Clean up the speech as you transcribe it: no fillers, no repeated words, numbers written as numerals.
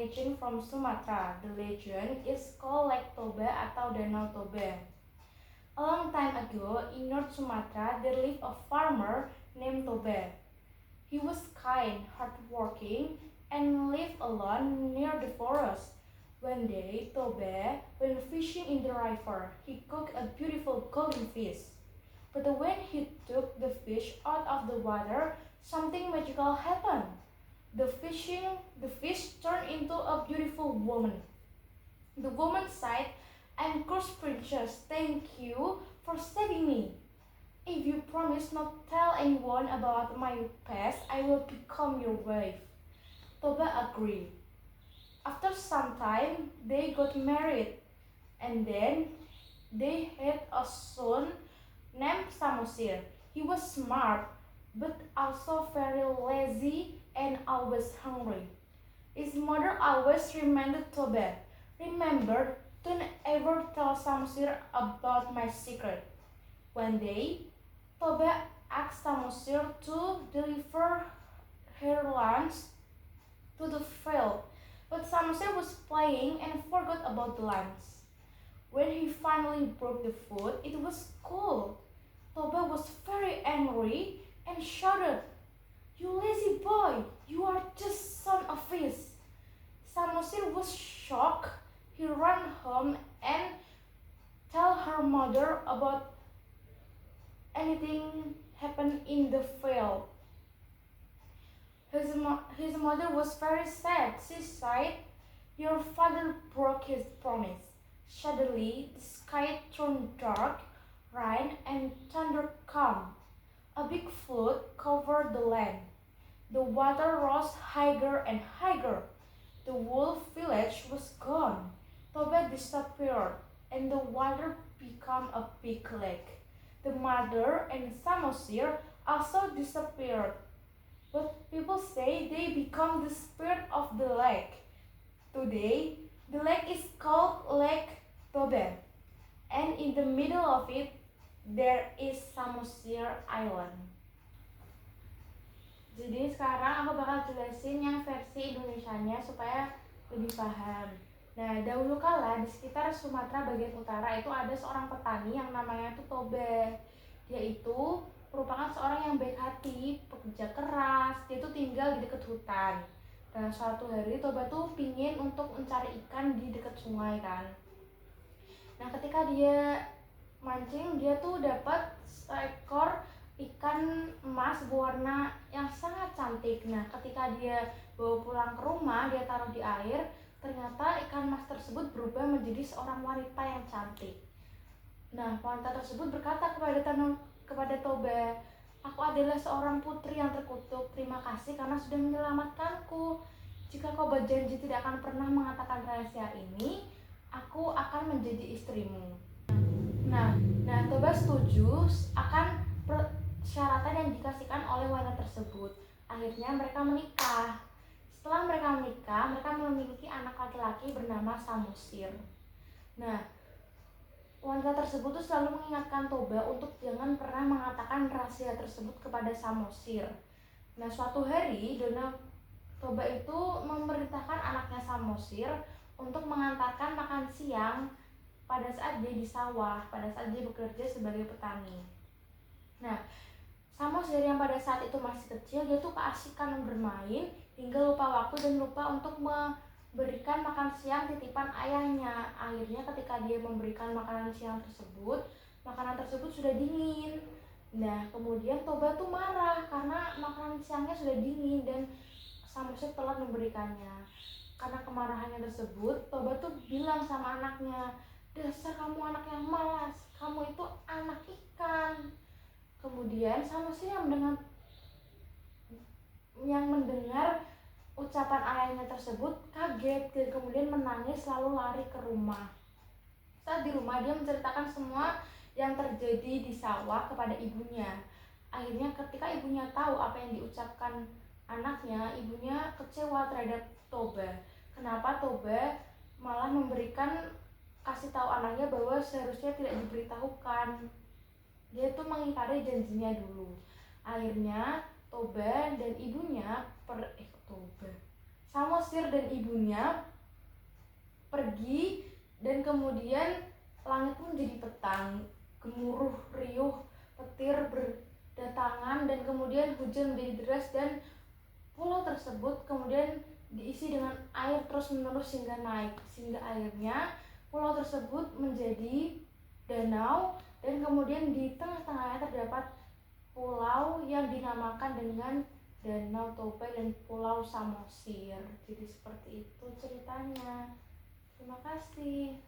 legend from Sumatra. The legend is called Lake Toba atau Danau Toba. A long time ago, in North Sumatra, there lived a farmer named Toba. He was kind, hardworking, and lived alone near the forest. One day, Toba went fishing in the river. He caught a beautiful golden fish. But when he took the fish out of the water, something magical happened. The fish turned into a beautiful woman. The woman sighed and cursed Princess, "Thank you for saving me. If you promise not to tell anyone about my past, I will become your wife." Toba agreed. After some time, they got married, and then they had a son named Samosir. He was smart, but also very lazy and always hungry. His mother always reminded Toba, "Remember, don't ever tell Samosir about my secret." One day, Toba asked Samosir to deliver her lunch to the field, but Samosir was playing and forgot about the lunch. When he finally broke the food, it was cold. Toba was very angry and shouted, "You lazy boy, you are just son of fish." Samosir was shocked. He ran home and told her mother about anything happened in the field. His mother was very sad. She said, "Your father broke his promise." Suddenly, the sky turned dark, rain and thunder came. A big flood covered the land. The water rose higher and higher. The whole village was gone. Toba disappeared, and the water became a big lake. The mother and Samosir also disappeared, but people say they become the spirit of the lake. Today, the lake is called Lake Toba, and in the middle of it, there is Samosir Island. Jadi sekarang aku bakal jelasin yang versi Indonesianya supaya lebih paham. Nah, dahulu kala di sekitar Sumatera bagian utara itu ada seorang petani yang namanya tuh Toba. Dia itu merupakan seorang yang baik hati, pekerja keras. Dia tuh tinggal di dekat hutan. Dan suatu hari Toba tuh pingin untuk mencari ikan di dekat sungai kan. Nah, ketika dia mancing, dia tuh dapat seekor ikan emas berwarna yang sangat cantik. Nah, ketika dia bawa pulang ke rumah, dia taruh di air, ternyata ikan emas tersebut berubah menjadi seorang wanita yang cantik. Nah, wanita tersebut berkata kepada Toba, "Aku adalah seorang putri yang terkutuk. Terima kasih karena sudah menyelamatkanku. Jika kau berjanji tidak akan pernah mengatakan rahasia ini, aku akan menjadi istrimu." Nah, Toba setuju akan persyaratan yang dikasihkan oleh wanita tersebut. Akhirnya mereka menikah. Setelah mereka menikah, mereka memiliki anak laki-laki bernama Samosir. Nah, wanita tersebut tuh selalu mengingatkan Toba untuk jangan pernah mengatakan rahasia tersebut kepada Samosir. Nah, suatu hari Toba itu memerintahkan anaknya Samosir untuk mengantarkan makan siang pada saat dia di sawah, pada saat dia bekerja sebagai petani. Nah, Samosir yang pada saat itu masih kecil, dia tuh keasikan bermain hingga lupa waktu dan lupa untuk memberikan makan siang titipan ayahnya. Akhirnya ketika dia memberikan makanan siang tersebut, makanan tersebut sudah dingin. Nah, kemudian Toba tuh marah karena makanan siangnya sudah dingin dan Samosir telat memberikannya. Karena kemarahannya tersebut, Toba tuh bilang sama anaknya, "Dasar kamu anak yang malas, kamu itu anak ikan." Kemudian Samosir yang mendengar ucapan ayahnya tersebut kaget dan kemudian menangis lalu lari ke rumah. Saat di rumah dia menceritakan semua yang terjadi di sawah kepada ibunya. Akhirnya ketika ibunya tahu apa yang diucapkan anaknya, ibunya kecewa terhadap Toba. Kenapa Toba malah kasih tahu anaknya bahwa seharusnya tidak diberitahukan. Dia tuh mengingkari janjinya dulu. Akhirnya Toba dan ibunya Samosir dan ibunya pergi, dan kemudian langit pun jadi petang, gemuruh riuh, petir berdatangan, dan kemudian hujan menjadi deras, dan pulau tersebut kemudian diisi dengan air terus menerus hingga naik, sehingga akhirnya pulau tersebut menjadi danau, dan kemudian di tengah-tengahnya terdapat pulau yang dinamakan dengan Danau Toba dan Pulau Samosir. Jadi seperti itu ceritanya. Terima kasih.